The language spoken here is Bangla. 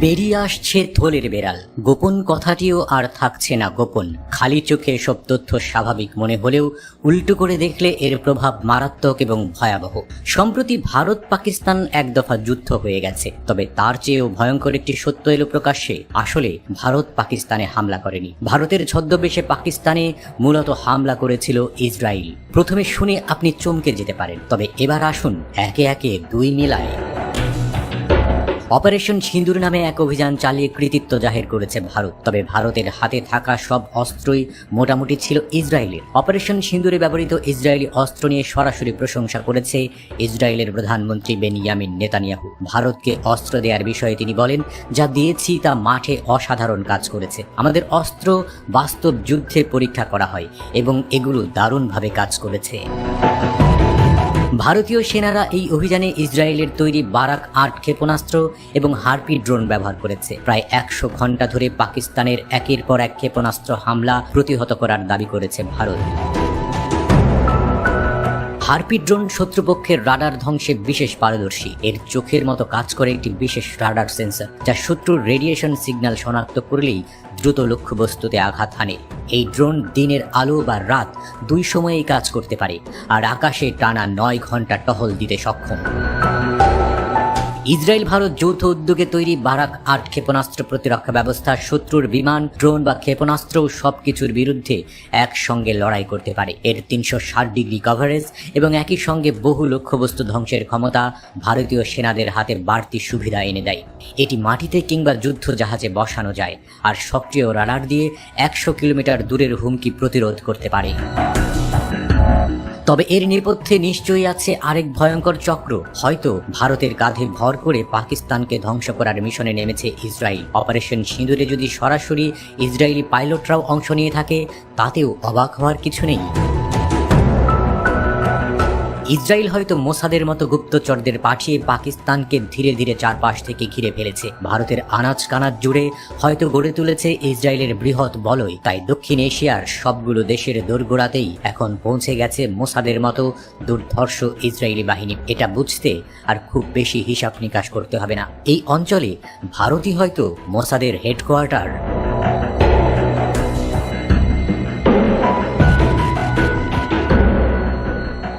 বেরিয়ে আসছে থলের বেড়াল, গোপন কথাটিও আর থাকছে না গোপন। খালি চোখে এসব তথ্য স্বাভাবিক মনে হলেও উল্টো করে দেখলে এর প্রভাব মারাত্মক এবং ভয়াবহ। সম্প্রতি ভারত পাকিস্তান এক দফা যুদ্ধ হয়ে গেছে, তবে তার চেয়েও ভয়ঙ্কর একটি সত্য এলো প্রকাশ্যে। আসলে ভারত পাকিস্তানে হামলা করেনি, ভারতের ছদ্মবেশে পাকিস্তানে মূলত হামলা করেছিল ইসরায়েল। প্রথমে শুনে আপনি চমকে যেতে পারেন, তবে এবার আসুন একে একে দুই মিলায়। অপারেশন সিঁদুর নামে এক অভিযান চালিয়ে কৃতিত্ব জাহির করেছে ভারত, তবে ভারতের হাতে থাকা সব অস্ত্রই মোটামুটি ছিল ইসরায়েলের। অপারেশন সিঁদুরে ব্যবহৃত ইসরায়েলি অস্ত্র নিয়ে সরাসরি প্রশংসা করেছে ইসরায়েলের প্রধানমন্ত্রী বেনিয়ামিন নেতানিয়াহু। ভারতকে অস্ত্র দেওয়ার বিষয়ে তিনি বলেন, যা দিয়েছি তা মাঠে অসাধারণ কাজ করেছে। আমাদের অস্ত্র বাস্তব যুদ্ধে পরীক্ষা করা হয় এবং এগুলো দারুণভাবে কাজ করেছে। ভারতীয় সেনারা এই অভিযানে ইসরায়েলের তৈরি বারাক ৮ ক্ষেপণাস্ত্র এবং হারপি ড্রোন ব্যবহার করেছে। প্রায় ১০০ ঘন্টা ধরে পাকিস্তানের একের পর এক ক্ষেপণাস্ত্র হামলা প্রতিহত করার দাবি করেছে ভারত। হারপি ড্রোন শত্রুপক্ষের রাডার ধ্বংসে বিশেষ পারদর্শী। এর চোখের মতো কাজ করে একটি বিশেষ রাডার সেন্সর, যা শত্রুর রেডিয়েশন সিগন্যাল শনাক্ত করলেই দ্রুত লক্ষ্যবস্তুতে আঘাত হানে। এই ড্রোন দিনের আলো বা রাত দুই সময়েই কাজ করতে পারে আর আকাশে টানা ৯ ঘন্টা টহল দিতে সক্ষম। ইসরায়েল ভারত যৌথ উদ্যোগে তৈরি বারাক ৮ ক্ষেপণাস্ত্র প্রতিরক্ষা ব্যবস্থা শত্রুর বিমান, ড্রোন বা ক্ষেপণাস্ত্র সবকিছুর বিরুদ্ধে একসঙ্গে লড়াই করতে পারে। এর ৩৬০ ডিগ্রি কভারেজ এবং একই সঙ্গে বহু লক্ষ্যবস্তু ধ্বংসের ক্ষমতা ভারতীয় সেনাদের হাতে বাড়তি সুবিধা এনে দেয়। এটি মাটিতে কিংবা যুদ্ধ জাহাজে বসানো যায় আর সক্রিয় রাডার দিয়ে ১০০ কিলোমিটার দূরের হুমকি প্রতিরোধ করতে পারে। তবে এর নেপথ্যে নিশ্চয়ই আছে আরেক ভয়ঙ্কর চক্র। হয়তো ভারতের কাঁধে ভর করে পাকিস্তানকে ধ্বংস করার মিশনে নেমেছে ইসরায়েল। অপারেশন সিঁদুরে যদি সরাসরি ইসরায়েলি পাইলটরাও অংশ নিয়ে থাকে, তাতেও অবাক হওয়ার কিছু নেই। ইসরায়েল হয়তো মোসাদের মতো গুপ্তচরদের পাঠিয়ে পাকিস্তানকে ধীরে ধীরে চারপাশ থেকে ঘিরে ফেলেছে। ভারতের আনাচ কানাচ জুড়ে হয়তো গড়ে তুলেছে ইসরায়েলের বৃহৎ বলয়। তাই দক্ষিণ এশিয়ার সবগুলো দেশের দোরগোড়াতেই এখন পৌঁছে গেছে মোসাদের মতো দুর্ধর্ষ ইসরায়েলি বাহিনী। এটা বুঝতে আর খুব বেশি হিসাব নিকাশ করতে হবে না। এই অঞ্চলে ভারতই হয়তো মোসাদের হেডকোয়ার্টার।